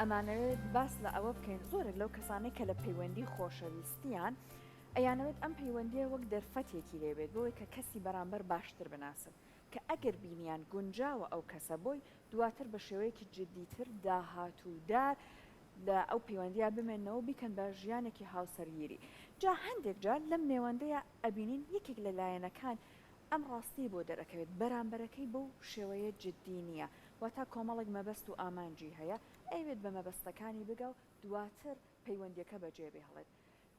ئەمانەوێت باس لە ئەوە بکەین زۆرێک لەو کەسانەی کە لە پەیوەندی خۆشەویستیان ئەیانەوێت ئەم پەیوەندیە وەک دەرفەتێکی لێبێت بۆی کە کەسی بەرامبەر باشتر بناسن کە ئەگەر بینیان گونجاوە ئەو کەسە بۆی دواتر بە شێوەیەکی جددیتر داهاتوودار لە ئەو پەیوەندیە بمێنەوە بیکەن بە ژیانێکی هاوسەرگیری جا هەندێک جار لەم نێوەندەیە ئەبینین یەکێک لە لایەنەکان ئەم ڕاستی بۆ دەرەکەوێت بەرامبەرەکەی بەو شێوەیە جددی نییە واتە کۆمەڵێک مەبەست و ئامانجی هەیە ئەوێت بە مەبەستەکانی بگە و دواتر پەیوەندیەکە بەجێ بهێڵێت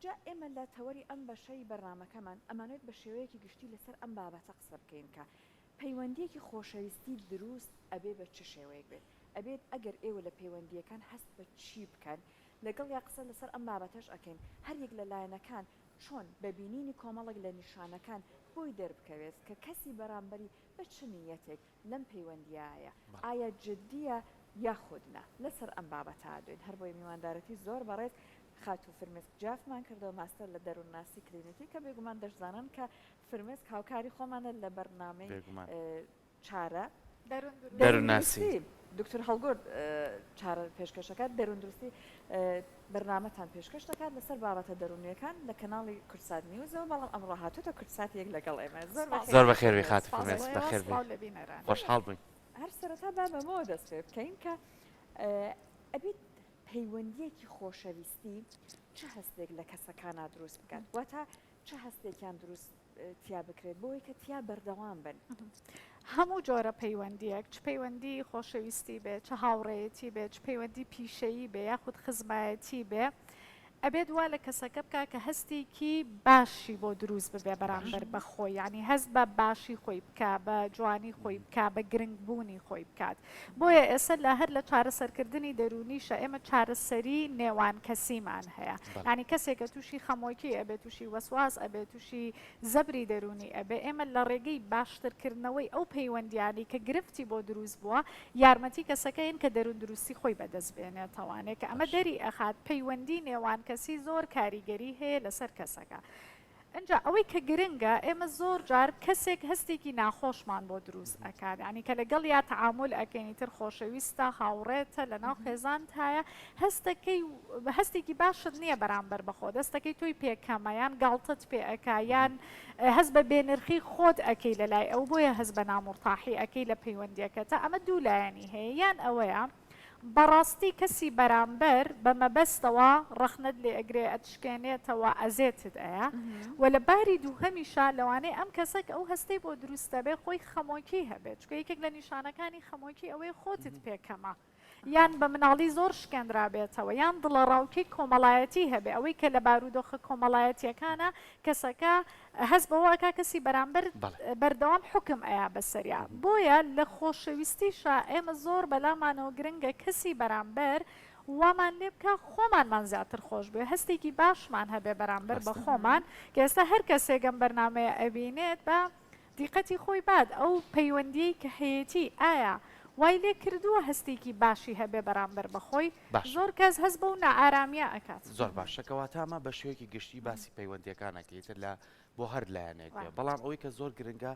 جا ئێمە لە تەوەری ئەم بەشەی بەرنامەکەمان ئەمانێت بە شێوەیەکی گشتی لەسەر ئەم بابەتە قسە بکەین کە پەیوەندیەکی خۆشەویستی دروست ئەبێ بە چ شێوەیەک بێت ئەبێت ئەگەر ئێوە لە پەیوەندیەکان هەست بە چی بکەن لەگەڵ یا قسە لەسەر ئەم بابەتەش ئەکەین هەریەک لە لایەنەکان چۆن بەبینینی کۆمەڵێک لە نیشانەکان بۆی دەربکەوێت کە کەسی بەرامبەری بە چ نیەتێک لەم پەیوەندیایە ئایا جددیە یاخودنا لەسەر ئەم بابەتە دوێن هەر بۆی میواندارەتی زۆر بەڕێز خاتو فرمێسک جافمان کردەوە ماستەر لە دەروونناسی کلینیکی کە بێگومان دەشزانن کە فرمێسک هاوکاری خۆمانە لە بەرنامەی چارە دەروونناسی دکتور هەڵگورد چارە پێشکەشەکە دەروندروستی بەرنامەتان پێشکەش دەکات لەسەر بابەتە دەرونیەکان لە کەناڵی کورسات نیوزەوە بەڵام ئەمڕۆ هاتووتە کورسات یەک لەگەڵ ئێمە زۆر بەخێربی خاتو فرمێسک بەخێربی خۆشحاڵ بووین هەر سەرەتا با بەمەوە دەست پێ بکەین کە ئەبێت پەیوەندیەکی خۆشەویستی چه هەستێک لە کەسەکانە دروست بکات واتە چه هەستێکیان دروست تیا بکرێت بۆی کە تیا بەردەوام بن هەموو جۆرە پەیوەندیەک چ پەیوەندی خۆشەویستی بێ چه هاوڕێیەتی بێ چ پەیوەندی پیشەیی بێ یاخود خزمایەتی بێ ئەبێت وا لە کەسەکە بکە کە هەستێکی باشی بۆ دروست ببێ بەرامبەر بە خۆی ینی هەست بە باشی خۆی بکە بە جوانی خۆی بکە بە گرنگبوونی خۆی بکات بۆیە ئێستا لە هەر لە چارەسەرکردنی دەرونیشە ئێمە چارەسەری نێوان کەسیمان هەیە ینی کەسێکە تووشی خەمۆکی ئەبێت تووشی وەسواس ئەبێت تووشی زەبری دەرونی ئەبێ ئێمە لە ڕێگەی باشترکردنەوەی ئەو پەیوەندیانی کە گرفتی بۆ دروست بووە یارمەتی کەسەکەین کە دەرون دروستی خۆی بەدەست بێنێتەوانێت کە ئەمە دەری ئەخات پەیوەندی نێوان کەسی زۆر کاریگەری هەیە لەسەر کەسەکە اینجا ئەوەی کە گرنگە ئێمە زۆر جار کەسێک هەستێکی ناخۆشمان بۆ دروست ئەکات ینی کە لەگەڵ یا تعامل ئەکەینی تر خۆشەویستە هاوڕێتە لە ناو خێزانت هەیە هەستێکی باشت نییە بەرامبەر بەخۆ دەستەکەی تۆی پێکەمە یان گاڵتت پێ ئەکا یان هەست بە بێنرخی خۆت ئەەکەی لەلای ئەو بۆیە هەست بە نامورتاحی ئەەکەی لە پەیوەندیەکەتە ئەمە دوو لایەنی هەیە یان ئەوەیە بەڕاستی کەسی بەرامبەر بە مەبەستەوە ڕەخنت لێ ئەگرێ ئەتشکێنێتەوە ئەزێتت ئەیە و لە باری دووهەمیشا لەوانەیە ئەم کەسەک ئەو هەستەی بۆ دروستە بێ خۆی خەمۆکی هەبێت چکە یەکێک لە نیشانەکانی خەمۆکی ئەوەی خۆتت پێکەمە یان بە مناڵی زۆر شکێنرا بێتەوە یان دڵە ڕاوکی کۆمەڵایەتی هەبێ ئەوەی کە لە بارودۆخە کۆمەڵایەتیەکانە کەسەکە هەست بەوەکە کەسی بەرامبەر بەردەوام حکم ئەیە بەسەریا بۆیە لە خۆشەویستیشە ئێمە زۆر بەلامانەوە گرنگە کەسی بەرامبەر وامان لێ بکە خۆمانمان زیاتر خۆش بێ هەستێکی باشمان هەبێ بەرامبەر بە خۆمان کە ئێستا هەر کەسێکم بەرنامەیە ئەبینێت بە دیقەتی خۆی باد ئەو پەیوەندی کە هەیەی ئایا وای لێ کردووە هەستێکی باشی هەبێ بەرامبەر بەخۆی زۆر کەس هەست بە و نائارامیە ئەکات زۆر باشەکەواتامە بە شوەیەکی گشتی باسی پەیوەندیەکانەکەیتر لە بۆ هەر لایەنێک بێ بەڵام ئەوەی کە زۆر گرنگە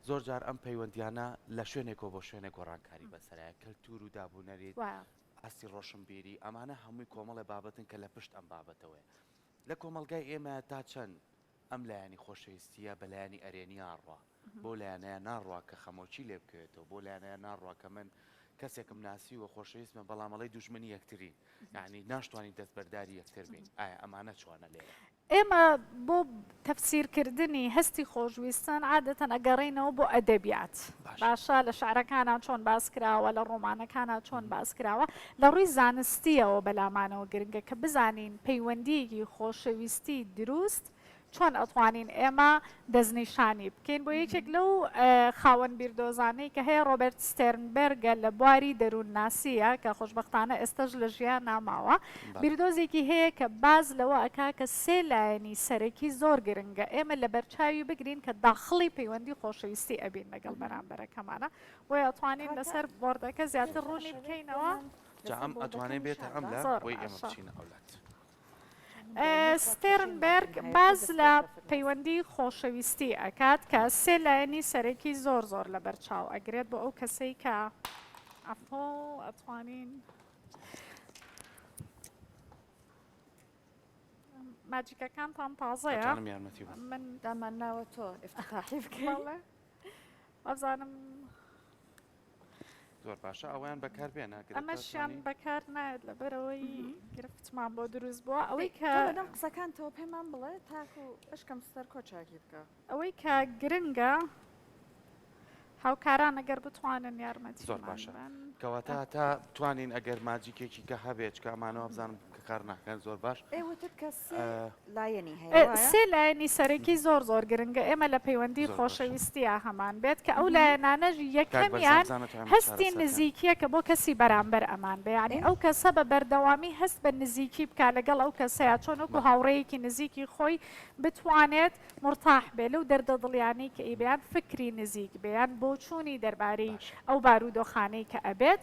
زۆر جار ئەم پەیوەندیانە لە شوێنێکەوە بۆ شوێنێک گۆڕانکاری بەسەرایە کەلتور و دابوونەریت ئەسی ڕۆشنبیری ئەمانە هەمووی کۆمەڵی بابەتن کە لە پشت ئەم بابەتەوەی لە کۆمەلگای ئێمە تا چەند ئەم لایەنی خۆشەویستیە بە لایەنی ئەرێنی ئاڕوا بۆ لایەنەیە ناڕوا کە خەمۆکی لێ بکەوێتەوە بۆ لایەنەیە ناڕوا کە من کەسێکم ناسی و خۆشەویستمە بەڵامەڵی دوژمنی یەکترین یعنی ناشتوانین دەستبەرداری یەکتر بین ئایا ئەمانە چۆنە لێرە ئێمە بۆ تەفسیرکردنی هەستی خۆشویستن عادەتەن ئەگەڕێنەوە بۆ ئەدەبیات باشە لە شعرەکانە چۆن باس کراوە لە ڕۆمانەکانە چۆن باس کراوە لە ڕووی زانستیەوە بەلامانەوە گرنگە کە بزانین پەیوەندیەکی خۆشەویستی دروست چۆن ئەتوانین ئێمە دەستنیشانی بکەین بۆ یەکێک لەو خاوەن بیردۆزانەی کە هەیە ڕۆبرت ستێرنبەرگە لە بواری دەروونناسیە کە خۆشبەختانە ئێستاش لە ژیان ناماوە بیردۆزێکی هەیە کە باز لەوە ئەکا کە سێ لایەنی سەرەکی زۆر گرنگە ئێمە لە بەرچاوی بگرین کە داخڵی پەیوەندی خۆشەویستی ئەبین لەگەڵ بەرامبەرەکەمانە بۆیە ئەتوانین لەسەر بۆردەکە زیاتر ڕوونی بکەینەوە ئەم ئەتوانێت بێتە ئەم لە بۆی ئێمە بچینە ئەولات ستێرنبەرگ باز لە پەیوەندی خۆشەویستی ئەکات کە سێ لایەنی سەرەکی زۆر زۆر لە بەرچاو ئەگرێت بۆ ئەو کەسەی کە ئەتوانین ماجیکەکانتان تازەیە ئەتوانم یارمەتی بم. من دامان ناوە تۆ افتتاحی بکەین بەڵێ ئەزانم زۆر باشە ئەویان بەکار بێنە ئەمەشیان بەکار نایێت لەبەرەوەی گرفتمان بۆ دروست بووە ئەوەی کە دەم قسەکانتەوە پێمان بڵێ تاکو بشکەم سەر کۆچاکی بکە ئەوەی کە گرنگە هاوکاران ئەگەر بتوانن یارمەتی زۆر باشە. کەواتە تا توانین ئەگەر ماجیکێکی کە هەبێت کە ئەمانەوە بزانم کە کار ناکەن زۆر باش ئێوەتت کە لایەنی هەیە سێ لایەنی سەرەکی زۆر گرنگە ئێمە لە پەیوەندی زۆر خۆشەویستیە هەمان بێت کە ئەو لایەنانەژ یەکەمیان هەستی نزیکیە کە بۆ کەسی بەرامبەر ئەمان بێ ینی ئەو کەسە بە بەردەوامی هەست بە نزیکی بکە لەگەڵ ئەو کەسەیە چۆن وەکو هاوڕەیەکی نزیکی خۆی بتوانێت مرتاح بێ لەو دەردە دڵیانی کە ئیبیان فکری نزیک بێیان بۆ چوونی دەربارەی ئەو بارودۆخانەی کە ئەبێت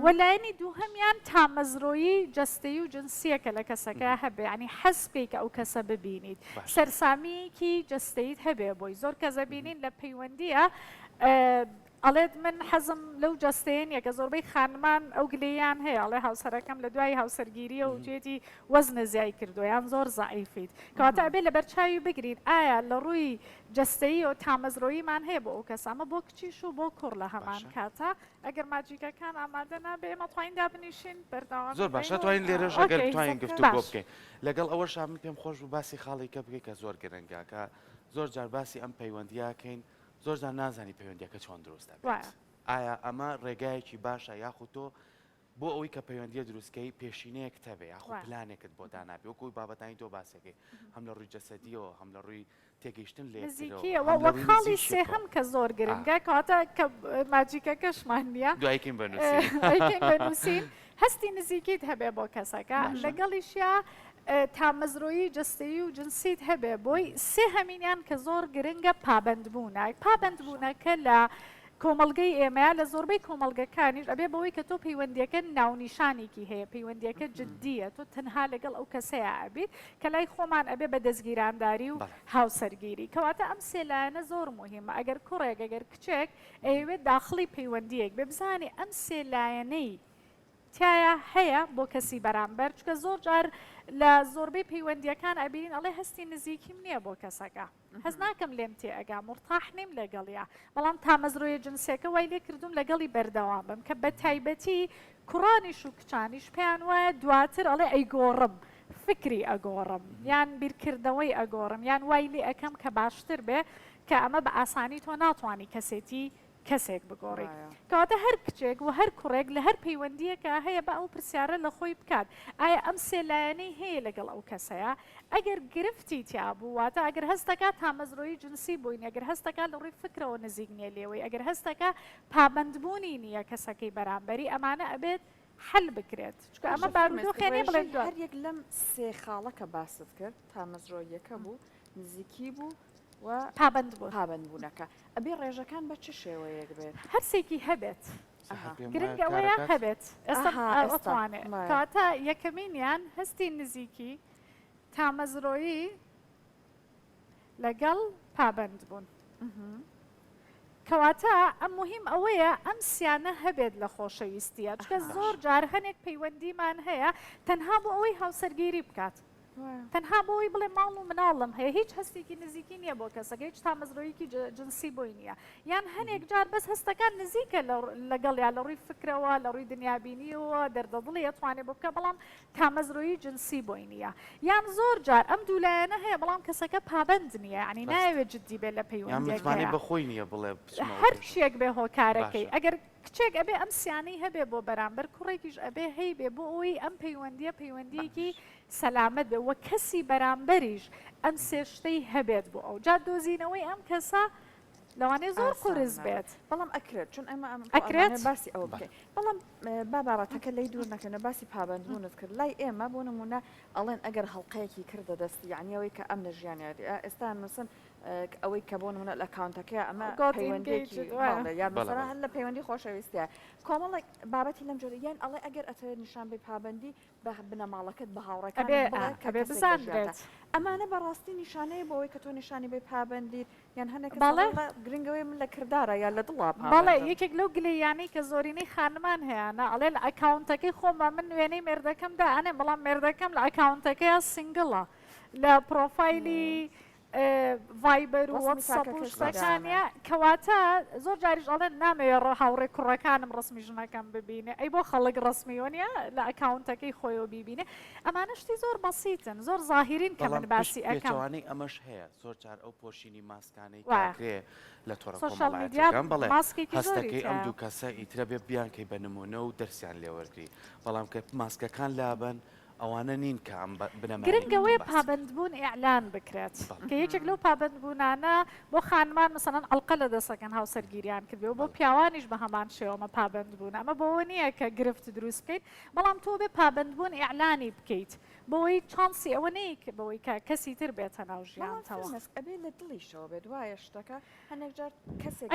وەلایەنی دووهەمیان تامەزرۆیی جەستەیی و جنسیەکە لە کەسەکە هەبێ ینی حەسبێک ئەو کەسە ببینیت سەرسامیەکی جەستەیت هەبێ بۆی زۆر کەسە بینین لە پەیوەندیە ئەڵێت من حەزم لەو جەستەیەن یەکە زۆربەی خانمان ئەو گلەیان هەیە ئەڵێ هاوسەرەکەم لە دوای هاوسەرگیریە و جێتی وەزنە زیای کردو یان زۆر زعیفیت کەواتە ئەبێ لە بەرچاوی بگرین ئایا لە ڕووی جەستەیی و تامەزرۆییمان هەیە بۆ ئەو کەس ئەمە بۆ کچیش و بۆ کوڕ لە هەمان کاتە ئەگەر ماجیکەکان ئامادە نابێ ئێمە توانین دابنیشین بەردەوام زۆر باشە توانین لێرەش ئەگەر توانین گفتوگۆ بکەین لەگەڵ ئەوەش من پێم خۆش بوو باسی خاڵێکە بکەیت کە زۆر گرنگە کە زۆر جار باسی ئەم پەیوەندیاکەین زۆر جار نازانی پەیوەندیەکە چۆن دروستە بێت ئایا ئەمە ڕێگایەکی باشە یاخود تۆ بۆ ئەوەی کە پەیوەندیە دروستکەی پێشینەیەک تەبێ یاخود پلانێکت بۆ دانابێ وەکوی بابەتانی تۆ باسەکەی هەم لە ڕووی جەسەدیەوە هەم لە ڕووی تێگەیشتن لێ وە خاڵی سێهەم کە زۆر گرنگە کەواتە کە ماجیکەکەشمان نییە دوایکین بنووسین هەستی نزیکیت هەبێ بۆ کەسەکە لەگەڵیشیا تامەزرۆیی جەستەیی و جنسیت هەبێ بۆی سێ هەمینیان کە زۆر گرنگە پابندبوونە پابندبوونەکە لە کۆمەلگەی ئێمە لە زۆربەی کۆمەلگەکانیش ئەبێ بەوەی کە تۆ پەیوەندیەکە ناونیشانێکی هەیە پەیوەندیەکە جددیە تۆ تەنها لەگەڵ ئەو کەسەیە ئەبیت کە لای خۆمان ئەبێ بە دەستگیرانداری و هاوسەرگیری کەواتە ئەم سێلایەنە زۆر مهمە ئەگەر کوڕێک ئەگەر کچێک ئەوێت داخڵی پەیوەندیەک بێ بزانێ ئەم سێلایەنەی تایە هەیە بۆ کەسی بەرامبەر چکە زۆر جار لە زۆربەی پەیوەندیەکان ئەبینین ئەڵێ هەستی نزیکیم نییە بۆ کەسەکە هەز ناکەم لێم تێ ئەگا مرتاح نیم لەگەڵیا بەڵام تامەزرۆیە جنسیەکە وای لێ کردوم لەگەڵی بەردەوام بم کە بە تایبەتی کوڕانیش و کچانیش پێیان وایە دواتر ئەڵێ ئەیگۆڕم فکری ئەگۆڕم یان بیرکردەوەی ئەگۆڕم یان وای لێ ئەەکەم کە باشتر بێ کە ئەمە بە ئاسانی تۆ ناتوانانی کەسێتی کەسێک بگۆڕی کەواتە هەر کچێک و هەر کوڕێک لە هەر پەیوەندیەکە هەیە بە ئەو پرسیارە لە خۆی بکات ئایا ئەم سێلایەنەی هەیە لەگەڵ ئەو کەسەیە ئەگەر گرفتی تیابوو واتە ئەگەر هەستەکە تامەزرۆیی جنسی بووین ئەگەر هەستەکە لە ڕووی فکرەوە نزیک نیە لێوەی ئەگەر هەستەکە پابندبوونی نییە کەسەکەی بەرامبەری ئەمانە ئەبێت حل بکرێت چکە ئەمە بارودۆخێنێ بڵێن هەر یەک لەم سێ خاڵەکە باست کرد تامەزرۆیەکە بوو نزیکی بوو پابندبوونەکە ئەبێ ڕێژەکان بە چ شێوەیەک بێت هەرسێکی هەبێت گرنگەوەیە هەبێت ئێستاوانێت کاتە یەکەمینیان هەستی نزیکی تامەزرۆیی لەگەڵ پابندبوون کەواتە ئەم مهم ئەوەیە ئەم سیانە هەبێت لە خۆشەویستیە چکە زۆر جار هەنێک پەیوەندیمان هەیە تەنها بۆ ئەوەی هاوسەرگیری بکات تەنها بۆی بڵێ ماڵ و مناڵم هەیە هیچ هەستێکی نزیکی نییە بۆ کەسەکە هیچ تامەزرۆیەکی جنسی بۆی نییە یان هەنێک جار بەس هەستەکان نزیکە لەگەڵیا لە ڕووی فکرەوە لە ڕووی دنیابینیەوە دەردەدڵی ئەتوانێت بۆ بکە بەڵام تامەزرۆیی جنسی بۆی نییە یان زۆر جار ئەم دوولایەنە هەیە بەڵام کەسەکە پابند نییە ینی ناوێت جددی بێت لە پەیوەندی بەخۆی نییە بڵێ هەر شتێک بێ هۆکارەکەی ئەگەر کچێک ئەبێ ئەم سیانەی هەبێ بۆ بەرامبەر کوڕێکیش ئەبێ هەی بێ بۆ ئەوی ئەم پەیوەندیەکی سەلامەت بێ وە کەسی بەرامبەریش ئەم سێشتەی هەبێت بۆ ئەو جا دۆزینەوەی ئەم کەسە لەوانەیە زۆر قورس بێت بەڵام ئەکرێت چون ئەمە ئەکرێت باسی ئەوە بکەین بەڵام بابەتەکە لی دوور نەکەنە باسی پابندبوونت کرد لای ئێمە بۆ نمونە ئەڵێن ئەگەر هەڵقەیەکی کردە دەستی یعنیەوەی کە ئەم لە ژیانیاتی ئێستا نووسن ئەوەی کە بۆ نمونە لە ئەکاونتەکە ئەمە پەیوەندیەکی یان مەسەلا هەر لە پەیوەندی خۆشەویستیە کۆمەڵێک بابەتی لەم جۆرە یان ئەڵێ ئەگەر ئەتەوێت نیشان بێ پابندی بە بنەماڵەکەت بە هاوڕێکان ئەبێ بزانرێت ئەمانە بەڕاستی نیشانەیە بۆەوەی کە تۆ نیشانی بێ پابندی یان هەنێک گرنگەوەی من لە کردارە یان لە دڵا بەڵێ یەکێک لەو گلەیانەی کە زۆرینەی خانمان هەیەە ئەڵێ لە ئەکاونتەکەی خۆم من وێنەی مێردەکەمدا ئەنێ بەڵام مێردەکەم لە ئەکاونتەکەی سنگڵە لە پرۆفایلی ڤایبەر و ڕسمی وەتسەپ و تاکە شتەکانە کەواتە زۆر جاریش ئەڵێن نامەوێت هاوڕێ کوڕەکانم ڕسمی ژنەکەم ببینێ ئەی بۆ خەڵک ڕسمیۆنیە لە ئەکاونتەکەی خۆیەوە بیبینێ ئەمانە شتی زۆر بەسیتن زۆر زاهرین کە من باسی ئەەکەم پێچوانەی ئەمەش هەیە زۆر جار ئەو پۆشینی ماسکانەی وایە. کاکرێ لە تۆڕە سۆشیال میدیا کۆمەڵایەتەکان بڵێ ماسکێکی زۆری هەستەکەی ئەم تایە. دوو کەسە ئیترە بێ بیانکەی بە نمونە و دەرسیان لێوەرگری بەڵام کە ماسکەکان لابن ئەوانە نین کە ئەم بنەمای گرنگەوەی پابندبوون ئیعلان بکرێت کە یەکێک لەو پابندبوونانە بۆ خانمان مەسەڵەن ئەڵقە لە دەسەکەن هاوسەرگیریان کردو بۆ پیاوانیش بە هەمان شێوەمە پابندبوون ئەمە بۆەوە نییە کە گرفت دروست بکەیت بەڵام تۆ بێ پابندبوون ئیعلانی بکەیت بۆی چانسی ئەوە نەیە بەوەی کە کەسی تر بێتە ناو ژیانتەوە ئەبێ لە دڵیشەوە بێت وایە شتەکە هەندێک جار کەسێک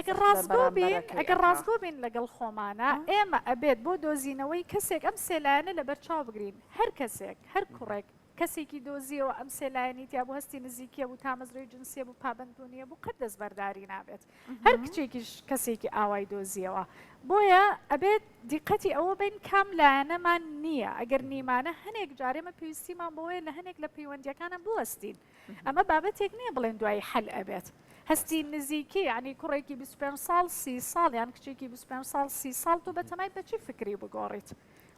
ئەگەر ڕاستگۆ بین لەگەڵ خۆمانە ئێمە ئەبێت بۆ دۆزینەوەی کەسێک ئەم سێلایەنە لە بەرچاو بگرین هەر کەسێک هەر کوڕێک کەسێکی دۆزیەوە ئەم سێلایەنیتیا بۆ هەستی نزیکیە بوو تامەزرەی جنسیە بوو پابندبوونیە بوو قەت دەستبەرداری نابێت هەر کچێکیش کەسێکی ئاوای دۆزیەوە بۆیە ئەبێت دیقەتی ئەوە بین کام لایەنەمان نییە ئەگەر نیمانە هەنێک جارێمە پێویستیمان بۆیە لە هەنێک لە پەیوەندیەکانە بوەستین ئەمە بابەتێک نییە بڵێن دوای حەل ئەبێت هەستی نزیکی ینی کوڕێکی 25 ساڵ 30 ساڵ یان کچێکی 25 ساڵ 30 ساڵ تو بەتەمای بەچی فکری بگۆڕیت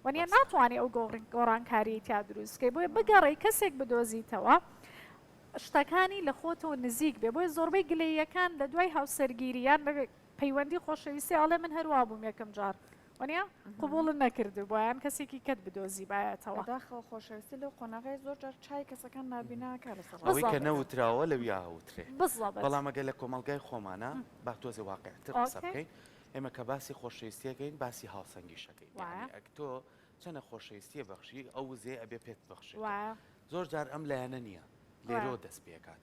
وانە ناتوانانی ئەو گۆڕانکاری تا دروستکەی بۆیە بگەڕی کەسێک بدۆزیتەوە شتەکانی لە خۆتەوە نزیک بێ بۆی زۆربەی گلەیەکان لە دوای هاوسەرگیریان پەیوەندی خۆشەویستی ئاڵێ من هەروە بووم یەکەم جار وانە قوبوڵن نەکردو بۆیان کەسێکی کەت بدۆزی باەتەوە داخەوە خۆشەویستی لەو قۆناغی زۆر جار چای کەسەکان نابیناکە لەسەر ئەوەی کە نەوتراوە لەویا هەوترێ بزڵبێت بەڵام ئەگەر لە کۆمەلگای خۆمانە با تۆزێ واقعتر قسە بکەین ئێمە کە باسی خۆشەویستیەکەین باسی هاوسەنگیشەکەی ئەک تۆ چەنە خۆشەویستیە بەخشی ئەو وزێ ئەبێ پێت بەخشی زۆر جار ئەم لایەنە نییە لێرۆ دەست پێکات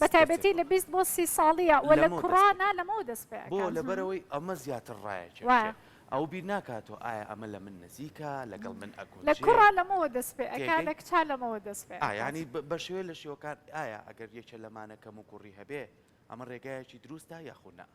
بە تایبەتی لە 20 بۆ 30 ساڵیە و لە کوڕانە لەمەوە دەست پێ بۆ لەبەرەوەی ئەمە زیاتر ڕایە ئەو بیر ناکاتەوە ئایا ئەمە لە من نزیکە لەگەڵ من ئەکۆ لە کوڕا لەمەوە دەست پێ ئەکا لە کچا لەمەوە دەست پێ ینی بە شێوە لە شێوەکان ئایا ئەگەر یەکە لەمانە کەم و کوڕی هەبێ ئەمە ڕێگایەکی دروستە یاخونا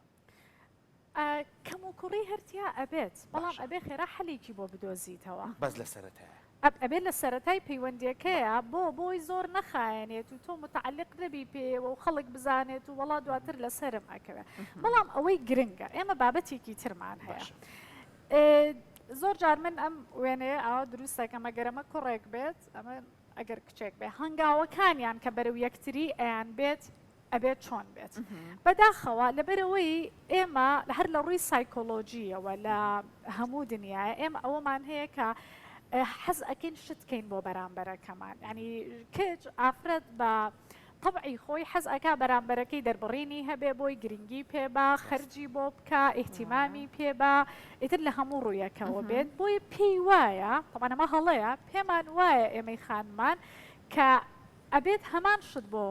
کەم و کوڕی هەرتیا ئەبێت بەڵام ئەبێ خێرا حەلێکی بۆ بدۆزیتەوە بەس لە سەرەتایە ئەبێت لە سەرەتای پەیوەندیەکەیە بۆی زۆر نەخایەنێت و تۆ متعلق نەبی پێوە و خەڵک بزانێت و وڵا دواتر لەسرم ئەکەوێت بەڵام ئەوەی گرنگە ئێمە بابەتێکی ترمان هەیە زۆر جار من ئەم وێنەیە ئاوا دروستەکەم ئەگەرەمە کوڕێک بێت ئەمە ئەگەر کچێک بێ هەنگاوەکانیان کە بەرەو یەکتری ئەیان بێت ئەبێت چۆن بێت بەداخەوە لەبەرەوەی ئێمە هەر لە ڕووی سایکۆلۆژیەوە لە هەموو دنیاە ئێمە ئەوەمان هەیە کە حەز ئەکەین شتکەین بۆ بەرامبەرەکەمان ینی کچ ئافرەت بە طبعی خۆی حەز ئەکا بەرامبەرەکەی دەربڕینی هەبێ بۆی گرنگی پێبا خەرجی بۆ بکە ئیحتیمامی پێبا ئیتر لە هەموو ڕوویەکەوە بێت بۆی پێی وایە تەمانەمە هەڵەیە پێمان وایە ئێمەی خانمان کە ئەبێت هەمان شت بۆ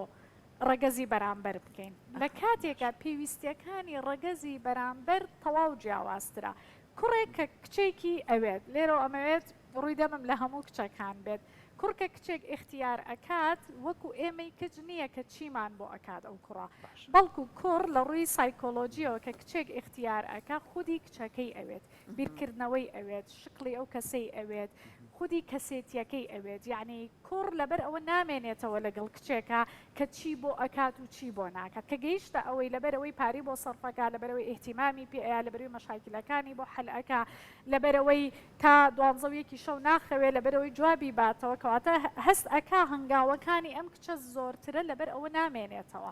ڕەگەزی بەرامبەر بکەین لە کاتێکە پێویستیەکانی ڕەگەزی بەرامبەر تەواو جیاوازترە کوڕێک کە کچێکی ئەوێت لێرە ئەمەوێت ڕووی دەمم لە هەموو کچەکان بێت کوڕکە کچێک اختیار ئەکات وەکو ئێمەی کچ نییە کە چیمان بۆ ئەکات ئەو کوڕە بەڵکو کوڕ لە ڕووی سایکۆلۆژیەوە کە کچێک اختیار ئەکا خودی کچەکەی ئەوێت بیرکردنەوەی ئەوێت شکلی ئەو کەسەی ئەوێت خودی کەسێتیەکەی ئەوێت یعنی کوڕ لەبەر ئەوە نامێنێتەوە لەگەڵ کچێکە کە چی بۆ ئەکات و چی بۆ ناکات کە گەیشتە ئەوەی لەبەرەوەی پاری بۆ سەرفەکە لەبەرەوەی احتیمامی پێ ئەیا لەبەرەوەی مەشاکلەکانی بۆ حەلەکە لەبەرەوەی تا 12 شەو ناخەوێت لەبەرەوەی جوابی باتەوە کەواتە هەست ئەکا هەنگاوەکانی ئەم کچە زۆرترە لەبەر ئەوە نامێنێتەوە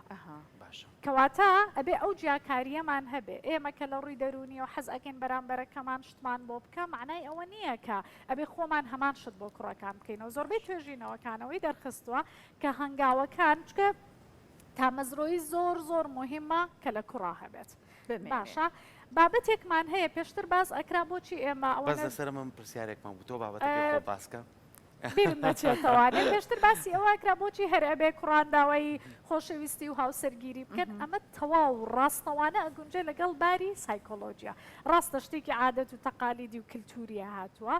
کەواتە ئەبێ ئەو جیاکاریەمان هەبێ ئێمە کە لە ڕووی دەرونیەوە حەز ئەکەین بەرامبەرەکەمان شتمان بۆ بکە معنای ئەوە نییە کە ئەبێ خۆمان هەمان شت بۆ کوڕەکان بکەینەوە زۆربەی توێژینەوەکانەوەی دەرخستووە کە هەنگاوەکان چکە تامەزرۆی زۆر مهمە کە لە کوڕا هەبێت باشە بابەتێکمان هەیە پێشتر باس ئەکرا بۆچی ئێمە بەس لەسەر من پرسیارێکمان بوو تۆ بابەتەکەی خۆ باسکە نەچێتەوە پێشتر باسی ئەوەکرا بۆچی هەر ئەبێ کوڕانداوای خۆشەویستی و هاوسەرگیری بکەن ئەمە تەواو ڕاستەوانە ئەگونجێ لەگەڵ باری سایکۆلۆژیا ڕاستە شتێکی عادەت و تەقالیدی و کللتوریە هاتووە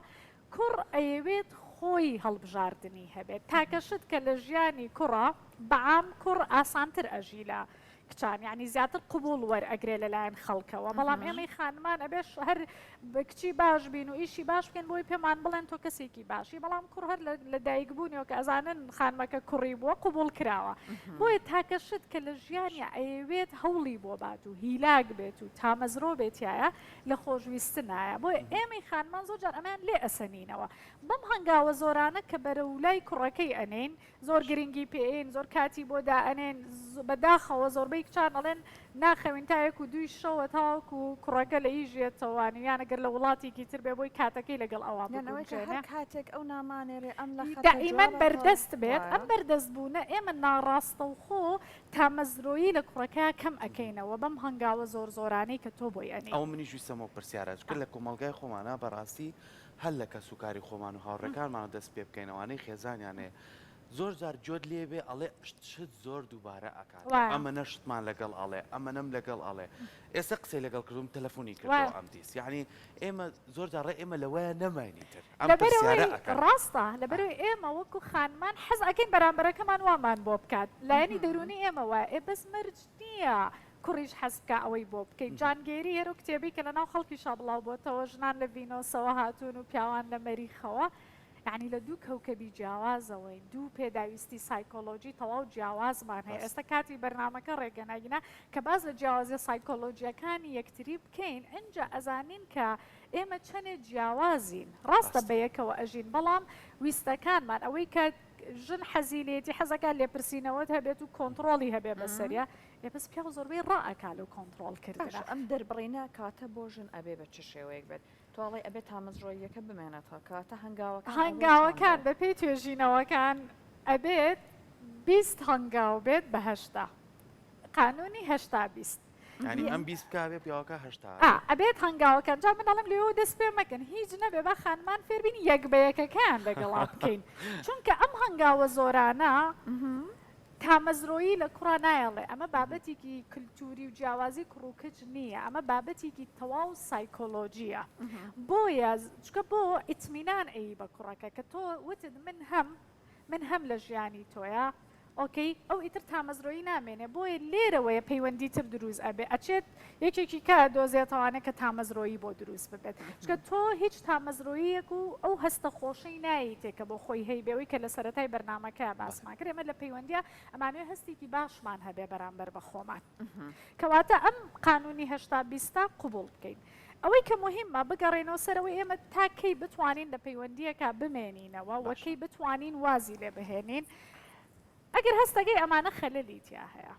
کوڕ ئەیەوێت خۆی هەڵبژاردننی هەبێت تاکەشت کە لە ژیانی کوڕە بەعام کوڕ ئاسانتر ئەژی لە کچان یعنی زیاتر قبول وەرئەگرێ لەلایەن خەڵکەوە بەڵام ئێمەی خانمان ئەبێش هەر کچی باش بین و ئیشی باش بکەن بۆی پێمان بڵێن تۆ کەسێکی باشی بەڵام کوڕ هەر لە دایکبوونیەوە کە ئەزانن خانمەکە کوڕی بووە قبول کراوە بۆیە تاکەشت کە لە ژیانی ئەوێت هەوڵی بۆ بات و هیلاک بێت و تامەزرۆ بێتیایە لە خۆشویستنایە بۆیە ئێمەی خانمان زۆر جار ئەمان لێ ئەسەنینەوە بەم هەنگاوە زۆرانە کە بەرە لای کوڕەکەی ئەنین زۆر گرنگی پێین زۆر کاتی بۆ دائەنێن بەداخەوە زۆربەی کچان ئەڵێن ناخەوین تا یەک و دوی شەوە تاوەکو و کوڕەکە لە ئیژێتەوەوانی یان ئەگەر لە وڵاتێکی تر بێ بۆی کاتەکەی لەگەڵ ئەوە کاتێک ئەو نامانێرێ ئەم لە دائیمەن بەردەست بێت ئەم بەردەست بوونە ئێمە ناڕاستە و خۆ تامەزرۆیی لە کوڕەکە کەم ئەەکەینەوە بەم هەنگاوە زۆر زۆرانەی کە تۆ بۆی ئەنی ئەو منیش ویستەمەوە پرسیارە کرد لە کۆمەلگای خۆمانە بەڕاستی هەل لە کەسوکاری خۆمان و هاوڕێکانمان دەست پێ بکەینەوەی خێزانیانێ زۆر جار جۆت لێبێ ئەڵێ شت زۆر دووبارە ئەکات ئەمە نەشتمان لەگەڵ ئەڵێ ئەمە نەم لەگەڵ ئەڵێ ئێستا قسەی لەگەڵ کردوم تەلەفۆنی کردەوە ئەم دیست یعنی ئێمە زۆر جارڕێ ئێمە لەوەیە نەماینی تر ڕاستە لەبەرەوەی ئێمە وەکو خانمان حەز ئەکەین بەرامبەرەکەمان وامان بۆ بکات لایەنی دەرونی ئێمە وایە بەس مەرج نییە کوڕیش حەزکە ئەوەی بۆ بکەیت جانگێری هێرە و کتێبی کە لەناو خەڵکی شابڵاو بۆتەوە ژنان لە ڤینۆسەوە هاتوون و پیاوان لە مەریخەوە یعنی لە دوو کەوکەبی جیاوازەوەی دوو پێداویستی سایکۆلۆژی تەواو جیاوازمان هەیە ئێستا کاتی بەرنامەکە ڕێگەناگینا کە باز لە جیاوازی سایکۆلۆژیەکانی یەکتری بکەین ئەنجا ئەزانین کە ئێمە چەندێ جیاوازین ڕاستە بەیەکەوە ئەژین بەڵام ویستەکانمان ئەوەی کە ژن حەزیلێتی حەزەکان لێپرسینەوەت هەبێت و کۆنتترۆلی هەبێ بەسەریە لێپس پیا زۆربەی ڕائکا لە کۆنتترۆلکردن ئەم دەربڕینە کاتە بۆ ژن ئەبێ بە چ شێوەیەک بێت تۆڵی ئەبێت تامەزڕۆیەکە بمێنێتەوە کاتە هەنگاوەکان بەپێی توێژینەوەکان ئەبێت 20 هەنگاو بێت بە 8 قانونی 8 ینی ئەم 20 بکاوێ پیاوەکە 8 ئەبێت هەنگاوەکان جا منەڵم لێەوە دەست پێ مەکەن هیچ نەبێ بە خانمان فێربین یەک بەیەکەکان لەگەڵا بکەین چونکە ئەم هەنگاوە زۆرانە تامەزرۆیی لە کوڕا نایەڵێ ئەمە بابەتێکی کللتوری و جیاوازی کوڕووکچ نییە ئەمە بابەتێکی تەواو سایکۆلۆژیە بۆیە چکە بۆ ئیتمینان ئەی بە کوڕەکە کە تۆ وتت من هەم لە ژیانی تۆیە ئۆکەی ئەو ئیتر تامەزرۆیی نامێنێ بۆیە لێرەوەیە پەیوەندی تر دروست ئەبێ ئەچێت یەکێکی کە دۆزێتەوانە کە تامەزرۆیی بۆ دروست ببێت چکە تۆ هیچ تامەزرۆییەک و ئەو هەستە خۆشەی نایتێکە بۆ خۆی هەی بێەوەی کە لە سەرەتای بەرنمەکە باسمان کرد ئێمە لە پەیوەندیە ئەمانوێ هەستێکی باشمان هەبێ بەرامبەر بە خۆمان کەواتە ئەم قانونی 8 قوبوڵ بکەین ئەوەی کە مهمە بگەڕێنەوە سەرەوەی ئێمە تاکەی بتوانین لە پەیوەندیەکە بمێنینەوە وەکەی بتوانین وازی لێ بهێنین ئەگەر هەستەکەی ئەمانە خەلەلی تیا هەیە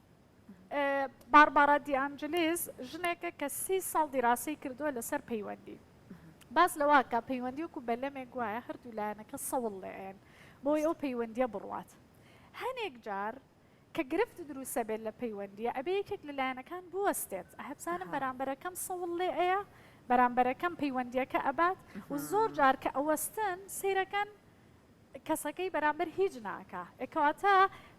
باربارا دیانجلیس ژنێکە کە 30 ساڵ دیراسی کردووە لەسەر پەیوەندی باز لەواکە پەیوەندی وەکو بەلەمێک وایە هەردوو لایەنەکە سەوڵ لێن بۆی ئەو پەیوەندیە بڕوات هەنێک جار کە گرفت دروسە بێت لە پەیوەندیە ئەبێ یەکێک لە لایەنەکان بوەستێت ئەهەبزانم بەرامبەرەکەم سەوڵ لێ ئەیە بەرامبەرەکەم پەیوەندیەکە ئەبات و زۆر جار کە ئەوەستن سیرەکەن کەسەکەی بەرامبەر هیچ ناکە ئەکەواتە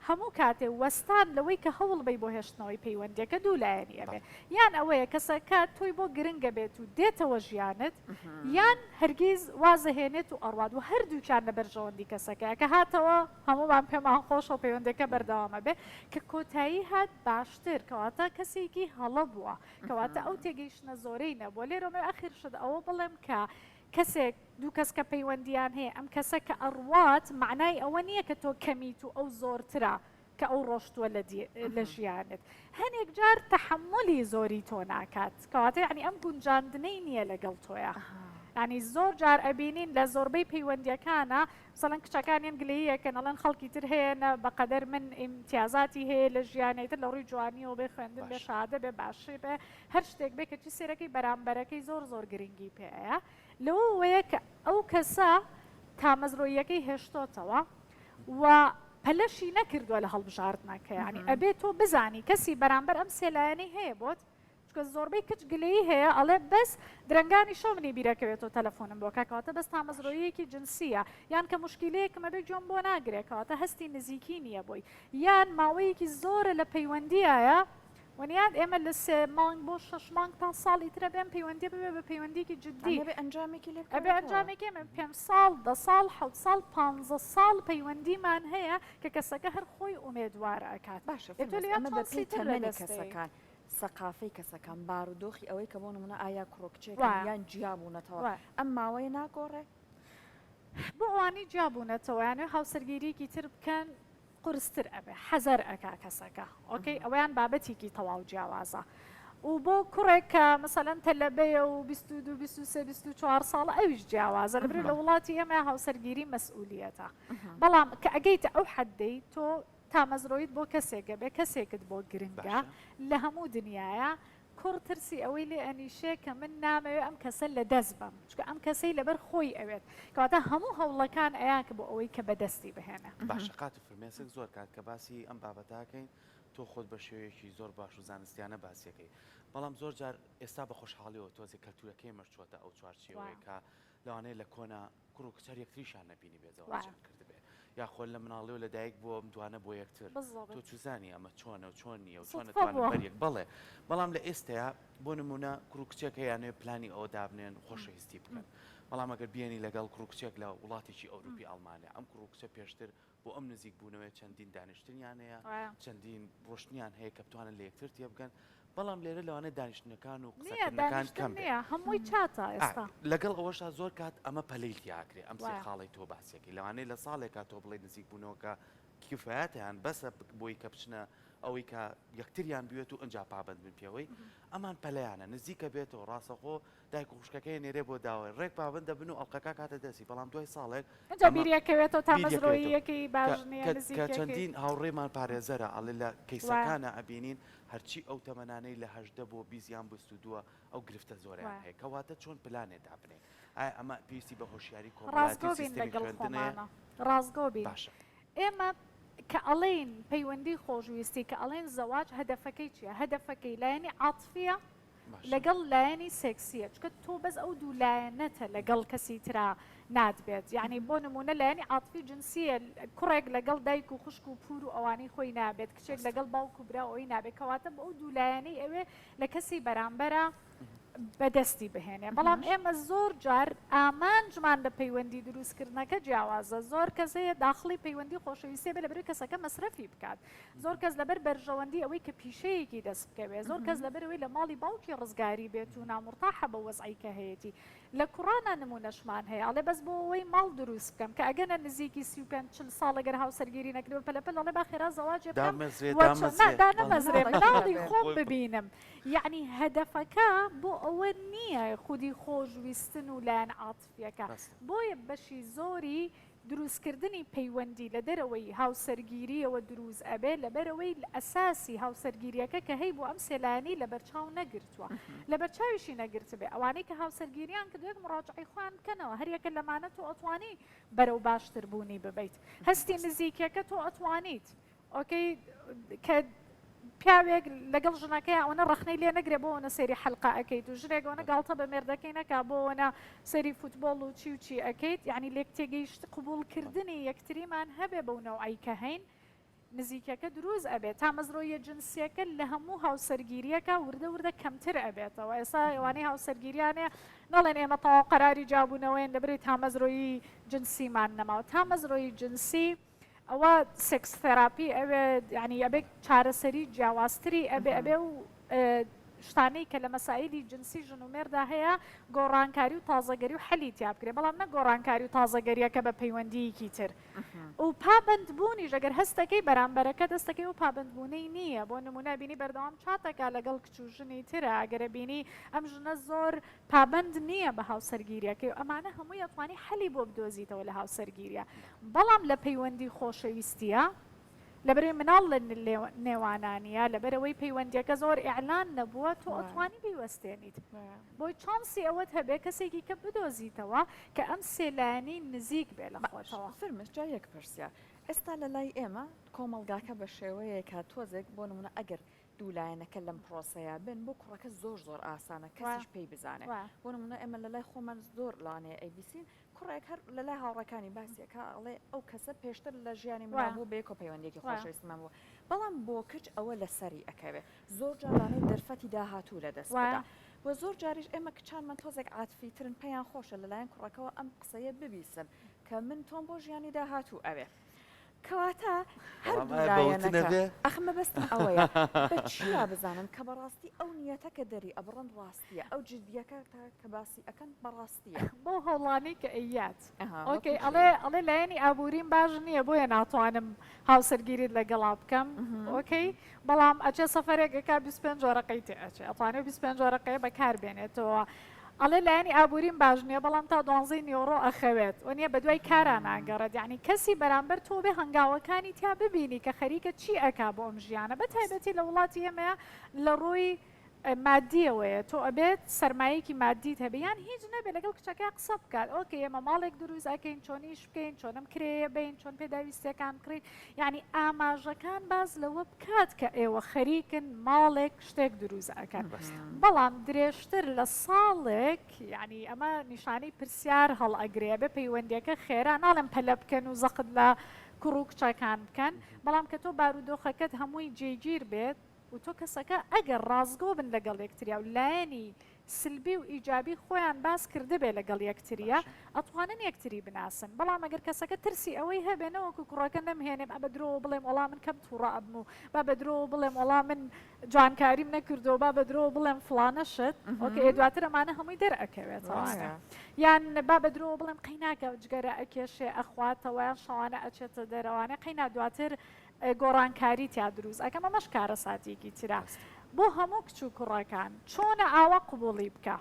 هەموو کاتێ وەستان لەوەی کە هەوڵ بی بۆ هێشتنەوەی پەیوەندیەکە دوو لایەنی ئەبێ یان ئەوەیە کەسەکە تۆی بۆ گرنگە بێت و دێتەوە ژیانت یان هەرگیز وازەهێنێت و ئەڕوات و هەردووچان لە بەرژەوەندی کەسەکە کە هاتەوە هەمومان پێمان خۆشە پەیوەندەکە بەردەوامە بێ کە کۆتایی هات باشتر کەواتە کەسێکی هەڵە بووە کەواتە ئەو تێگەیشتنە زۆرەی نەبووە لێرەمە ئەخیر شت ئەوە بڵێم کە کەسێک دوو کەس کە پەیوەندیان هەیە ئەم کەسە کە ئەڕوات معنای ئەوە نییە کە تۆ کەمیت و ئەو زۆرترە کە ئەو ڕۆشتووە لە ژیانت هەنێک جار تەحملی زۆری تۆ ناکات کەواتە ینی ئەم گونجاندنەی نییە لەگەڵ تۆیە ینی زۆر جار ئەبینین لە زۆربەی پەیوەندیەکانە سەڵەن کچەکانیان گلەیەکەن ئەڵەن خەڵکی تر هەیەە بەقەدەر من ئیمتیازاتی هەیە لە ژیانێتر لە ڕووی جوانیەوە بێ خوێندن بێ شادە بێ باشی بێ هەر شتێک بێ کە چی سێرەکەی بەرامبەرەکەی زۆر گرنگی پێەیە لەوەیە کە ئەو کەسە تامەزرۆیەکەی هێشتۆتەوە و پەلەشی نەکردووە لە هەڵبژاردنەکە ینی ئەبێت تۆ بزانی کەسی بەرامبەر ئەم سێلایەنەی هەیە بۆت چکە زۆربەی کچ گلەیی هەیە ئەڵێ بەس درەنگانی شۆ منی بیرەکەوێتەوە تەلەفۆنم بۆ کاکەواتە بەس تامەزرۆیەکی جنسیە یان کە مشکلەیەکمە بێ جۆم بۆ ناگرێتەوەتە هەستی نزیکی نییە بۆی یان ماوەیەکی زۆرە لە پەیوەندیایە وەنیان ئێمە لە 3 مانگ بۆ 6 مانگ تا ساڵی ترە بێن پەیوەندی ببێ بە پەیوەندیکی جددی بێ ئەنجامێکی لێ ئەبێ ئەنجامێکی ئێمە 5 ساڵ 10 ساڵ 7 ساڵ 15 ساڵ پەیوەندیمان هەیە کە کەسەکە هەر خۆی ئومێدوارە ئەکات باشە ئەمە بەپی تەمەنی کەسەکان سەقافەی کەسەکان بارودۆخی ئەوەی کە بۆ نمونە ئایا کڕۆکچێکیان یان جیابوونەتەوە ئەم ماوەی ناگۆڕێ بۆ ئەوانی جیابوونەتەوە یانێ هاوسەرگیریکی تر بکەن قورستر ئەبێ حەزەر ئەکا کەسەکە ئۆکەی ئەویان بابەتێکی تەواو جیاوازە و بۆ کوڕێک کە مەسەلەن تەلەبەیە و 22 23 24 ساڵ ئەویش جیاوازە لەبرێ لە وڵاتی ئێمە هاوسەرگیری مەسئولیەتە بەڵام کە ئەگەیتە ئەو حەدەی تۆ تامەزرۆیت بۆ کەسێکە بێ کەسێکت بۆ گرنگە لە هەموو دنیاە کوڕ ترسی ئەوەی لێ ئەنیشێ کە من نامەوێ ئەم کەسە لە دەست بم چکە ئەم کەسەی لەبەر خۆی ئەوێت کەواتە هەموو هەوڵەکان ئەیاکە بۆ ئەوەی کە بەدەستی بهێنە باشە قات فرمێسک زۆر کات کە باسی ئەم بابەتاکەین تۆ خۆت بە شێوەیەکی زۆر باش و زانستیانە باسیەکەی بەڵام زۆر جار ئێستا بە خۆشحاڵیەوە تۆزێک کەلتورەکەی مەرچۆتە ئەو چوارچێوەیە کە لەوانەیە لە کۆنا کوڕ و کچەر یەکتریشان نەبینی بێزەوەجان کردبێ یاخۆل لە مناڵی و لە دایک بۆ ئەم دوانە بۆ یەکتر تۆ چوزانی ئەمە چۆنە و چۆن نیە و چۆنەتوانە بەریەک بەڵێ بەڵام لە ئێستایا بۆ نمونە کوڕ و کچێک یانێ پلانی ئەوە دابنێن خۆشەویستی بکەن بەڵام ئەگەر بیێنی لەگەڵ کوڕ و کچێک لە وڵاتێکی ئەوروپی ئەڵمانیا ئەم کوڕ و کچە پێشتر بۆ ئەم نزیک بوونەوەی چەندین دانیشتنیان هەیە چەندین ڕۆشنیان هەیە کە بتوانن لە یەکتر تێ بگەن بەڵام لێرە لەوانەیە دانیشتنەکان و قسەکردنەکان کەم هەمووی چاتە ئێستا لەگەڵ ئەوەشا زۆر کات ئەمە پەلەی تیاکرێ ئەم سێ خاڵی تۆ باسیەکەی لەوانەیە لە ساڵێکا تۆ بڵێ نزیک بوونەوەکە کیفایەتیان بەسە بۆی کە بچنە ئەوەی کە یەکتریان بوێت و ئەنج پابند بن پێوەی ئەمان پەلەیانە نزیکە بێتەوە ڕاستەخۆ دایک و خوشکەکەی نێرێ بۆ داوای ڕێک پابند دەبن و ئەڵلقەکە کاتە دەستی بەڵام دوای ساڵێک بیریەکەوێتەوە تامەزرۆیەکی باش کە چەندین هاوڕێمان پارێزەرە ئەڵێ لە کەیسەکانە ئەبینین هەرچی ئەو تەمەنانەی لە 18 بۆ 20یان بستودووە ئەو گرفتە زۆریان هەیە کەواتە چۆن پلانێ دابنێ ئایا ئەمە پێویستی بە هۆشیاری کۆمەڵایەتی سیستەمی خوێندنەیە ڕاستگۆبین ئێمە کە ئەڵێن پەیوەندی خۆشویستی کە ئەڵێن زەواج هەدەفەکەی چییە هەدەفەکەی لایەنی عاتفیە لەگەڵ لایەنی سێکسیە چکە تۆ بەس ئەو دوو لایەنەتە لەگەڵ کەسی ترا ناتبێت یعنی بۆ نمونە لایەنی عاتفی جنسیە کوڕێک لەگەڵ دایک و خوشک و پور و ئەوانەی خۆی نابێت کچێک لەگەڵ باوک و برا ئەوی نابێت کەواتە بە ئەو دوو لایەنەی ئەوێ لە کەسی بەرامبەرە بەدەستی بهێنێ بەڵام ئێمە زۆر جار ئامانجمان لە پەیوەندی دروستکردنەکە جیاوازە زۆر کەسەیە داخلی پەیوەندی خۆشەویستێ بێ لەبەر کەسەکە مەسرەفی بکات زۆر کەس لەبەر بەرژەوەندی ئەوەی کە پیشەیەکی دەست بکەوێت زۆر کەس لەبەر ئەوەی لە ماڵی باوکی ڕزگاری بێت و نامڕتاحە بە وەزعی کە هەیەی لە کوڕانە نمونەشمان هەیە ئەڵێ بەس بۆ ئەوەی ماڵ دروست بکەم کە ئەگەنە نزیکی 40 ساڵ لەگەر هاوسەرگیری نەکردەوە پەلەپەل ئەڵێ باخێرا زەواج دانەمەزرێ مناڵی خۆم ببینم یعنی هەدەفەکە بۆ ئەوە نییە خودی خۆشویستن و لایەن عاتفیەکە بۆیە بەشی زۆری دروستکردنی پەیوەندی لە دەرەوەی هاوسەرگیریەوە دروست ئەبێ لەبەرەوەی ئەساسی هاوسەرگیریەکە کە هەی بۆ ئەم سێلانی لە بەرچاو نەگرتووە لە بەرچاویشی نەگرت بێ ئەوانەی کە هاوسەرگیریان کردوێت مڕاجعی خۆیان بکەنەوە هەریەکە لەمانە تۆ ئەتوانی بەرەو باشتر بوونی ببیت هەستی نزیکەکە تۆ ئەتوانیت ئۆکەی کە پیاوێک لەگەڵ ژنەکەی ئەوەنە ڕخنەی لێ نەگرێ بۆەوەنە سەری حەلقا ئەەکەیت و ژرێکەوەنە گاڵتە بە مێردەکەی نەکا بۆەوەنە سەری فوتبۆڵ و چی و چی ئەەکەیت یعنی لێک تێگەیشت قبولکردنی یەکتریمان هەبێ بەو نەوعی کە هەین نزیکەکە دروست ئەبێت تا مەزرۆیە جنسیەکە لە هەموو هاوسەرگیریەکە وردە وردە کەمتر ئەبێتەوە ئێستا ئەوانەی هاوسەرگیریانێ نەڵێن ئێمە تەواو قەراری جابوونەوەیان دەبرێت تا مەزرۆیی جنسیمان نەماوە تا مەزرۆیی جنسی ئەوە سێکس تێراپی ئەوێ ینی ئەبێ چارەسەری جیاوازتری ئەبێ و شتانەی کە لە مەسائلی جنسی ژن و مێردا هەیە گۆڕانکاری و تازەگەری و حەلی تیابکرێ بەڵام نە گۆڕانکاری و تازەگەریەکە بە پەیوەندیەکی تر و پابندبوونی ژەگەر هەستەکەی بەرامبەرەکە دەستەکەی و پابندبوونەی نییە بۆ نمونە بینی بەردەوام چاتەکە لەگەڵ کچ و ژنی ترە ئەگەرە بینی ئەم ژنە زۆر پابند نییە بە هاوسەرگیریەکەی و ئەمانە هەمووی ئەتوانی حەلی بۆ بدۆزیتەوە لە هاوسەرگیریە بەڵام لە پەیوەندی خۆشەویستیە لەبەرێ مناڵ لە نێوانانیە لەبەرەوەی پەیوەندیەکە زۆر ئیعلان نەبووە تۆ ئەتوانی پێیوەستێنیت بۆی چانسی ئەوەت هەبێ کەسێکی کە بدۆزیتەوە کە ئەم سێلانی نزیک بێ لە خۆشەوە فرمش جا یەک پرسیار ئێستا لە لای ئێمە کۆمەڵگاکە بە شێوەیە کا تۆزێک بۆ نمونە ئەگەر دوولایەنەکە لەم پرۆسەیە بن بۆ کوڕەکە زۆر ئاسانە کەسیش پێی بزانێت بۆ نمونە ئێمە لە لای خۆمان زۆر لانەیە ئەیبیسین کوڕێک هەر لە لای هاوڕەکانی باسیەکە ئەڵێ ئەو کەسە پێشتر لە ژیانی وایە. منابوو بێ کۆ پەیوەندێکی وایە. خۆشەویستمان بوو بەڵام بۆ کچ ئەوە لە سەری ئەکەوێ زۆر جارانەی دەرفەتی داهاتوو لە دەست وایە. بدا و زۆر جاریش ئێمە کچانمان تۆزێک عاتفیترن پێیان خۆشە لەلایەن کوڕەکەەوە ئەم قسەیە ببیسن کە من تۆم بۆ ژیانی داهاتوو ئەوێ کەواتە هەردوو ئەخمە بەستم ئەوەیە بەچیا بزانن کە بەڕاستی ئەو نیەتە کە دەری ئەبڕن ڕاستیە ئەو جدیەکە کە باسی ئەەکەن بەڕاستیە بۆ هەوڵانی کە ئەیات ئۆکەی ئەڵێ ئەڵێ لایەنی ئابووریم باش نییە بۆیە ناتوانم هاوسەرگیریت لەگەڵا بکەم ئۆکەی بەڵام ئەچێ سەفەرێکەکە 25 جۆرەقەی تێ ئەچێ ئەتوانێت 25 جۆرەقەیە بەکار بێنێتەوە ئەڵێ لایەنی ئابووریم باش نییە بەڵام تا 12 نیۆڕۆ ئەخەوێت و نییە بە دوای کاران ناگەڕێت یعنی کەسی بەرامبەر تۆ بێ هەنگاوەکانی تیا ببینی کە خەریکە چی ئەکا بۆ ئەم ژیانە بە تایبەتی لە وڵاتی ئێمەیە لە ڕووی مادیەوەیە تۆ ئەبێت سەرمایەکی مادیت هەبیان هیچ نەبێ لەگەڵ کچەکە قسە بکات ئۆکێ ئێمە ماڵێک دروست ئەکەین چۆنیش بکەین چۆنم کرێ بین چۆن پێداویستەکان بکڕین یعنی ئاماژەکان باز لەوە بکات کە ئێوە خەریکن ماڵێک شتێک دروست ئەکەن بەڵام درێژتر لە ساڵێک یعنی ئەمە نیشانەی پرسیار هەڵ ئەگرێ بێ پەیوەندیەکە خێرا ناڵێن پەلە بکەن و زەقت لە کوڕ و کچەکان بکەن بەڵام کە تۆ بارودۆخەکەت هەمووی جێگیر بێت و تۆ کەسەکە ئەگەر ڕازگۆ بن لەگەڵ یەکتریا و لایەنی سلبی و ئیجابی خۆیان باس کرده بێ لەگەڵ یەکتریە ئەتوانن یەکتری بناسن بەڵام ئەگەر کەسەکە ترسی ئەوەی هەبێنەوەکو کوڕەکە نەمهێنێم ئە بەدرۆ بڵێم وەڵام من کەم تووڕە ئەبم و با بەدرۆ بڵێم وەڵام من جوانکاریم نەکردەوە با بەدرۆ بڵێم فڵانەشت ئۆکێ دواتر ئەمانە هەمووی دەرئەکەوێت یان با بەدرۆ بڵێم قەیناکە جگەرە ئەکێشێ ئەخواتەوە یان شەوانە ئەچێتە دەرەوانە قەینا دواتر گۆڕانکاری تیا دروست ئەەکەم ئەمەش کارە ساتێکی ترا بۆ هەموو کچ و کوڕەکان چۆنە ئاوا قوبوڵی بکە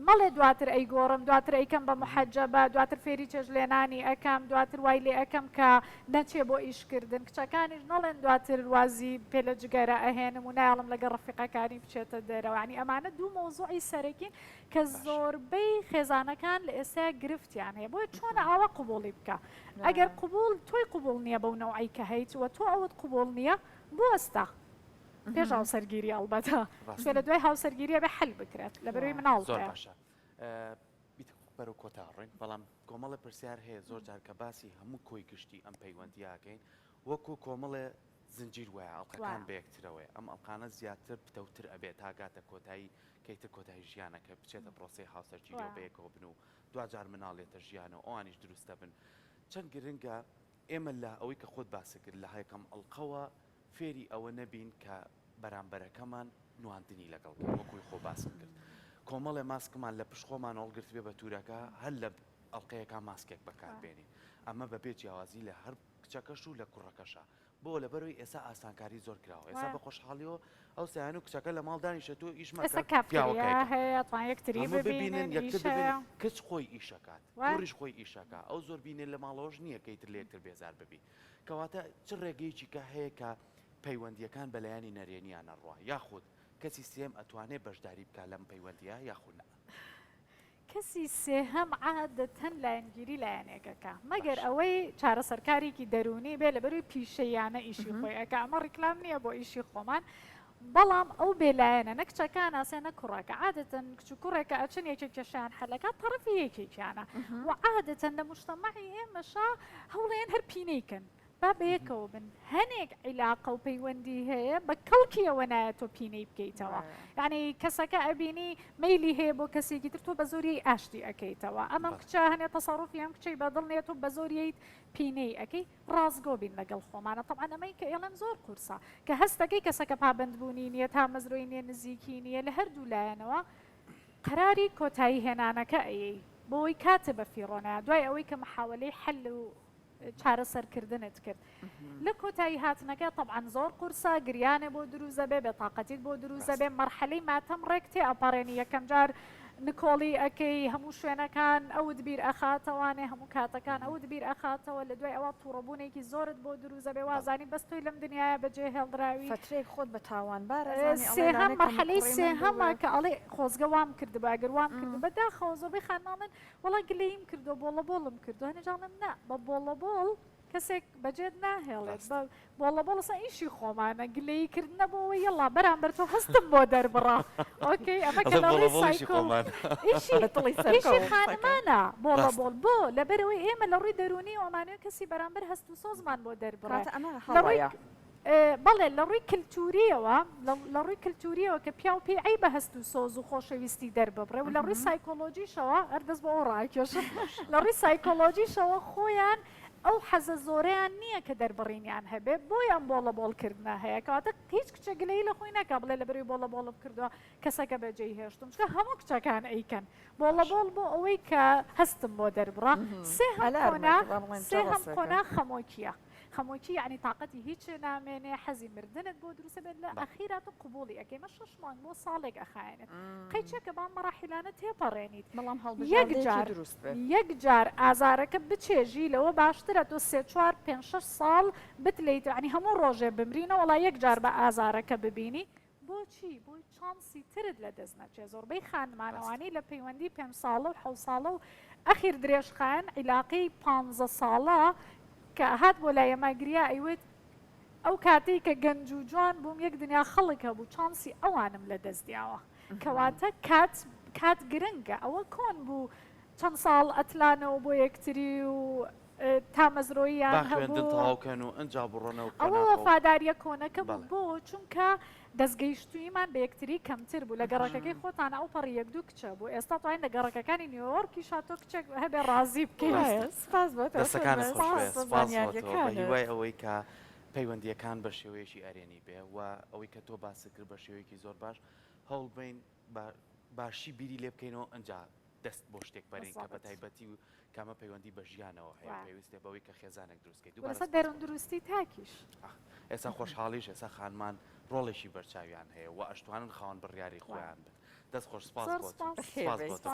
مەڵێ دواتر ئەی گۆڕم دواتر ئەیکەم بە محەجەبە دواتر فێری چێژ لێنانی ئەەکەم دواتر وای لێ ئەەکەم کە نەچێ بۆ ئیشکردن کچەکانیش نەڵێن دواتر وازی پێ لە جگەرە ئەهێنم و ناڵم لەگە ڕفیقەکانی بچێتە دەرەوانی ئەمانە دوو مۆزوعی سەرەکین کە زۆربەی خێزانەکان لە ئێستا گرفتیان هەیە بۆی چۆنە ئاوا قوبوڵی بکە ئەگەر قوبول تۆی قوبول نییە بەو نەوعی کە هەیت وە تۆ ئەوت قوبول نییە بۆ ئەستا پێش هاوسەرگیری ئەڵبەتە لە دوای هاوسەرگیریە بە حل بکرێت لە بەروی مناڵ زۆر باشە بەرەو کۆتاڕێن بەڵام کۆمەڵە پرسیار هەیە زۆر جار کە باسی هەموو کۆی گشتی ئەم پەیوەندیاکەین وەکو کۆمەڵێ زنجیر وایە ئەڵلقەکان بە یەکترەوەی ئەم ئەڵقانە زیاتر پتەوتر ئەبێت تاگاتە کۆتایی کەیتر کۆتایی ژیانەکە بچێتە پرۆسی هاوسەرگیری بەیەکەوە بن و دوجار مناڵێتە ژیانەوە ئەوانیش دروستە بن چەند گرنگە ئێمە لە ئەوەی کە خۆت باسی کرد لە هەیەکەم ئەڵلقەوە فێری ئەوە نەبین کە بەرامبەرەکەمان نواندنی لەگەڵ وەکوی خۆ باسم کرد کۆمەڵێ ماسکمان لە پشخۆمان هەڵگرت بێ بە توورەکە هەر لە ئەڵلقەیەکە ماسکێک بەکاربێنی ئەمە بەبێ جیاوازی لە هەر کچەکەش و لە کوڕەکەشە بۆ لەبەرەوەی ئێستا ئاسانکاری زۆر کراوە ئێستا بە خۆشحاڵیەوە ئەو سیان و کچەکە لە ماڵدانیشە تۆ ئیشمەکەبینن کچ خۆی ئیشەکات کوڕیش خۆی ئیشەکە ئەو زۆر بینێن لە ماڵەوەش نییە کەیتر لە یەکتر بێزار ببی کەواتە چ ڕێگەیەکی کە هەیە کە پەیوەندیەکان بەلایانی نەرێنیانە ڕوا یاخود کەسی سێم ئەتوانێت بەشداری بکە لەم پەیوەندیە یاخودە کەسی سێهەم عادەتەن لایەنگیری لایەنێکەکە مەگەر ئەوەی چارەسەرکارێکی دەرونی بێ لە بەروی پیشەیانە ئیشی خۆی ئەکە ئەمە ڕیکلام نییە بۆ ئیشی خۆمان بەڵام ئەو بێلایەنە نە کچەکان ئاسێنە کوڕەکە عادەتەن کچ و کوڕێکە ئەچن یەکێکیشیان حەلەکە تەڕەفی یەکێکیانە و عادەتەن لە مجتەمەعی ئێمەشا هەوڵێن هەر پینەیکەن با بەیەکەوە بن هەنێک عیلاقە و پەیوەندی هەیە بە کەڵکیەوە نایە تۆ پینەی بکەیتەوە یعنی کەسەکە ئەبینی مەیلی هەیە بۆ کەسێکی تر تۆ بە زۆری ئاشتی ئەەکەیتەوە ئەمەم کچە هەنێت تەسەڕوفی ئەم کچەی بەدڵ نیە تۆ بە زۆرییت پینەی ئەەکەی ڕازگۆ بین لەگەڵ خۆمانە تەعاان ئەمەی کە ئێڵم زۆر قورسە کە هەستەکەی کەسەکە پابندبوونی نییە تا مەزرۆی نیە نزیکی نییە لە هەردوو لایەنەوە قەراری کۆتایی هێنانەکە ئەیەی بۆی کاتە بە فیڕۆنە دوای ئەوەی کە محاولەی حل و چارەسەرکردنت کرد لە کۆتایی هاتنەکە طبعاً زۆر قورسە گریانە بۆ دروزە بێ بێتاقەتیت بۆ دروزە بێ مەرحەلەی ماتەم ڕێکتێ ئەپارێنی یەکەم جار نکۆڵی ئەەکەی هەموو شوێنەکان ئەوت بیر ئەخاتەوانێ هەموو کاتەکان ئەوت بیر ئەخاتەوە لە دوای ئەوە تووڕەبوونێکی زۆرت بۆ دروزە بێ وازانی بەستۆی لەم دنیاە بەجێ هێڵدراوی فترێک خۆت بە تاوانبارە سێهەم مەرحەلەی سێهەمە کە ئەڵێ خۆزگە وام کردو باگەر وام کردو بەداخەوە زۆربەی خانماڵن وەڵا گلەیم کردو بۆڵە بۆڵم کردو هەنێجاڵم نا بە بۆڵە بۆڵ کەسێک بەجێت ناهێڵێت ڕاست. بۆڵە بۆڵسە ئیشی خۆمانە گلەیکردنە بۆەوە یەڵا بەرامبەر تۆ هەستم بۆ دەربڕا ئۆکەی ئەمە کە لە ڕووی سایکۆ ئیشی خانمانە بۆڵە بۆڵ بۆ لەبەرەوەی ئێمە لە ڕووی دەرونی ئەمانەیە کەسی بەرامبەر هەست و سۆزمان بۆ دەربڕات ئەمە هەڵەیە بەڵێ لە ڕووی کللتوریەوە لە ڕووی کللتوریەوە کە پیا و پێی ئەی بە هەست و سۆز و خۆشەویستی دەرببڕێ و لە ڕووی سایکۆلۆژیشەوە هەردەست بە ئەو ڕاکێش لە ڕووی سایکۆلۆژیشەوە خۆیان ئەو حەزە زۆرەیان نییە کە دەربڕینیان هەبێ بۆیان بۆڵە بۆڵکردنا هەیە کەواتە هیچ کچەگلەی لە خۆی ناکە بڵێ لەبەروی بۆڵە بۆڵم کردووە کەسەکە بەجێی هێشتم چکە هەموو کچەکان ئەیکەن بۆڵە بۆڵ بۆ ئەوەی کە هەستم بۆ دەربڕا سێ هەم کۆنا خەمۆکیە خەمۆکی یعنی تااقەتی هیچ نامێنێ حەزی مردنت بۆ دروستە بێت لە ئەخیرات و قوبوڵی ئەەکەیمە 6 مانگ بۆ ساڵێک ئەخایێنێت قەیچێکە بام مەراحیلانە تێپەڕێنیت بەڵام یەک جار ئازارەکە بچێژی لەوە باشترە تۆ 3 4 5 6 ساڵ بتلیت عنی هەموو ڕۆژێ بمرینە وڵا یەک جار بە ئازارەکە ببینی بۆچی بۆی چانسی ترت لە دەست نەچێ زۆربەی خانمانەوانی لە پەیوەندی 5 ساڵە و 7 ساڵە و ئەخیر درێژخان عیلاقی 15 ساڵە کە هات بۆ لای ئەماگریا ئەیوت ئەو کاتەی کە گەنج و جوان بووم یەک دنیا خەڵک هەبوو چانسی ئەوانم لە دەست دیاوە کەواتە کات گرنگە ئەوە کۆن بوو چەند ساڵ ئەتلانەوە بۆ یەکتری و تامەزرۆییان هەبووکەن و ئەنج بڕۆنەوە ئەوە وەفاداریە کۆنەکە بۆ چونکە دەستگەیشتوویمان بە یەکتری کەمتر بوو لە گەڕەکەکەی خۆتانە ئەو پەڕی یەک دوو کچە بوو ئێستا توانین لە گەڕەکەەکانی نیویۆرکی شاتۆ کچێک هەبێ ڕازی بکەین سپاس بۆ دەستەکانە هیوای ئەوەی کە پەیوەندیەکان بە شێوەیەکی ئەرێنی بێ و ئەوەی کە تۆ باسی کرد بە شێوەیەکی زۆر باش هەوڵ بین باشی بیری لێ بکەینەوە ئەنجا دەست بۆ شتێک بەرین کە بە تایبەتی و کامە پەیوەندی بە ژیانەوە هەیە پێویستێ بەوەی کە خێزانێک دروستکەیت دەرون دروستی تاکیش ئێستا خۆشحاڵیش ئێستا خانمان ڕۆڵێکی بەرچاویان هەیە و ئەشتوانن خاوەن بڕیاری خۆیان بن دەست خۆش سپاس بۆ